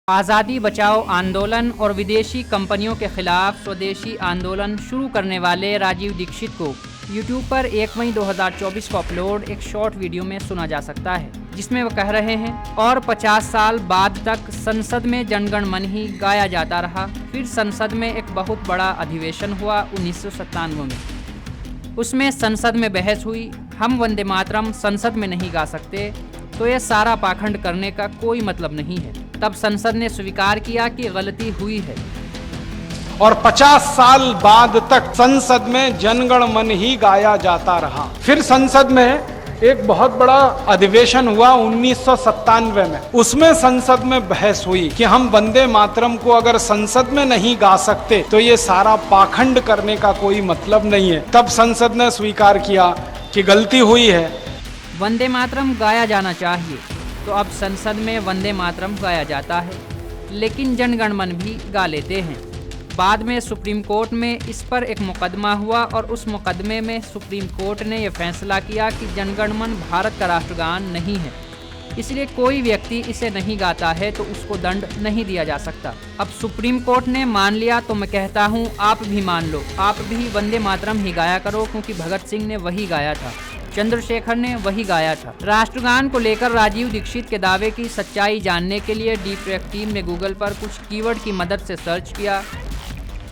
आज़ादी बचाओ आंदोलन और विदेशी कंपनियों के खिलाफ स्वदेशी आंदोलन शुरू करने वाले राजीव दीक्षित को यूट्यूब पर 1 मई 2024 को अपलोड एक शॉर्ट वीडियो में सुना जा सकता है, जिसमें वो कह रहे हैं और 50 साल बाद तक संसद में जनगण मन ही गाया जाता रहा। फिर संसद में एक बहुत बड़ा अधिवेशन हुआ 1997 में। उसमें संसद में बहस हुई, हम वंदे मातरम संसद में नहीं गा सकते, तो ये सारा पाखंड करने का कोई मतलब नहीं है। तब संसद ने स्वीकार किया कि गलती हुई है और 50 साल बाद तक संसद में जनगण मन ही गाया जाता रहा। फिर संसद में एक बहुत बड़ा अधिवेशन हुआ 1997 में। उसमें संसद में बहस हुई कि हम वंदे मातरम को अगर संसद में नहीं गा सकते तो ये सारा पाखंड करने का कोई मतलब नहीं है। तब संसद ने स्वीकार किया कि गलती हुई है, वंदे मातरम गाया जाना चाहिए। तो अब संसद में वंदे मातरम गाया जाता है, लेकिन जनगण मन भी गा लेते हैं। बाद में सुप्रीम कोर्ट में इस पर एक मुकदमा हुआ और उस मुकदमे में सुप्रीम कोर्ट ने यह फैसला किया कि जनगण मन भारत का राष्ट्रगान नहीं है, इसलिए कोई व्यक्ति इसे नहीं गाता है तो उसको दंड नहीं दिया जा सकता। अब सुप्रीम कोर्ट ने मान लिया तो मैं कहता हूँ आप भी मान लो, आप भी वंदे मातरम ही गाया करो, क्योंकि भगत सिंह ने वही गाया था, चंद्रशेखर ने वही गाया था। राष्ट्रगान को लेकर राजीव दीक्षित के दावे की सच्चाई जानने के लिए डीफ्रैक टीम ने गूगल पर कुछ कीवर्ड की मदद से सर्च किया।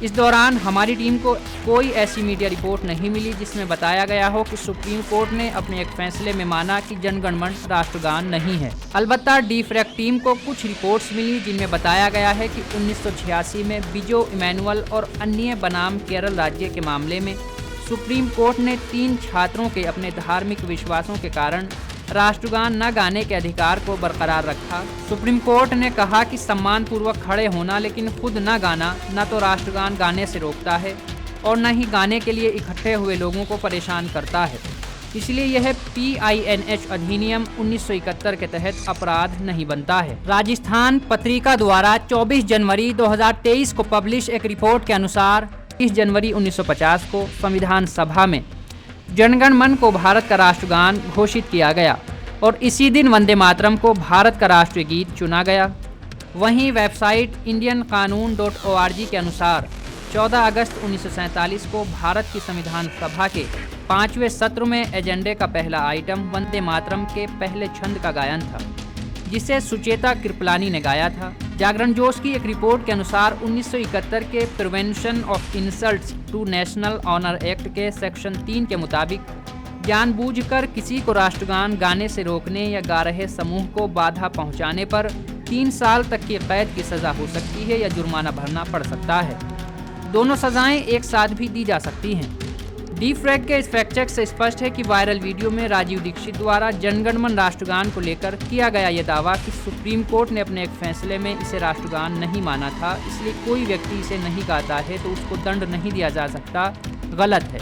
इस दौरान हमारी टीम को कोई ऐसी मीडिया रिपोर्ट नहीं मिली जिसमें बताया गया हो कि सुप्रीम कोर्ट ने अपने एक फैसले में माना कि जनगण मन राष्ट्रगान नहीं है। अलबत्ता डीफ्रैक टीम को कुछ रिपोर्ट्स मिली जिनमें बताया गया है कि 1986 में बिजो इमैनुअल और अन्य बनाम केरल राज्य के मामले में सुप्रीम कोर्ट ने 3 छात्रों के अपने धार्मिक विश्वासों के कारण राष्ट्रगान न गाने के अधिकार को बरकरार रखा। सुप्रीम कोर्ट ने कहा कि सम्मानपूर्वक खड़े होना लेकिन खुद न गाना न तो राष्ट्रगान गाने से रोकता है और न ही गाने के लिए इकट्ठे हुए लोगों को परेशान करता है, इसलिए यह PINH अधिनियम 1971 के तहत अपराध नहीं बनता है। राजस्थान पत्रिका द्वारा 24 जनवरी 2023 को पब्लिश एक रिपोर्ट के अनुसार 30 जनवरी 1950 को संविधान सभा में जनगण मन को भारत का राष्ट्रगान घोषित किया गया और इसी दिन वंदे मातरम को भारत का राष्ट्रीय गीत चुना गया। वहीं वेबसाइट indianqanun.org के अनुसार 14 अगस्त 1947 को भारत की संविधान सभा के 5वें सत्र में एजेंडे का पहला आइटम वंदे मातरम के पहले छंद का गायन था, जिसे सुचेता कृपलानी ने गाया था। जागरण जोश की एक रिपोर्ट के अनुसार 1971 के prevention of insults to national honour act के सेक्शन 3 के मुताबिक जानबूझकर किसी को राष्ट्रगान गाने से रोकने या गा रहे समूह को बाधा पहुंचाने पर 3 साल तक की कैद की सजा हो सकती है या जुर्माना भरना पड़ सकता है। दोनों सजाएं एक साथ भी दी जा सकती हैं। डीफ्रैक के इस फैक्ट चेक से स्पष्ट है कि वायरल वीडियो में राजीव दीक्षित द्वारा जनगण मन राष्ट्रगान को लेकर किया गया ये दावा कि सुप्रीम कोर्ट ने अपने एक फैसले में इसे राष्ट्रगान नहीं माना था, इसलिए कोई व्यक्ति इसे नहीं गाता है तो उसको दंड नहीं दिया जा सकता, गलत है।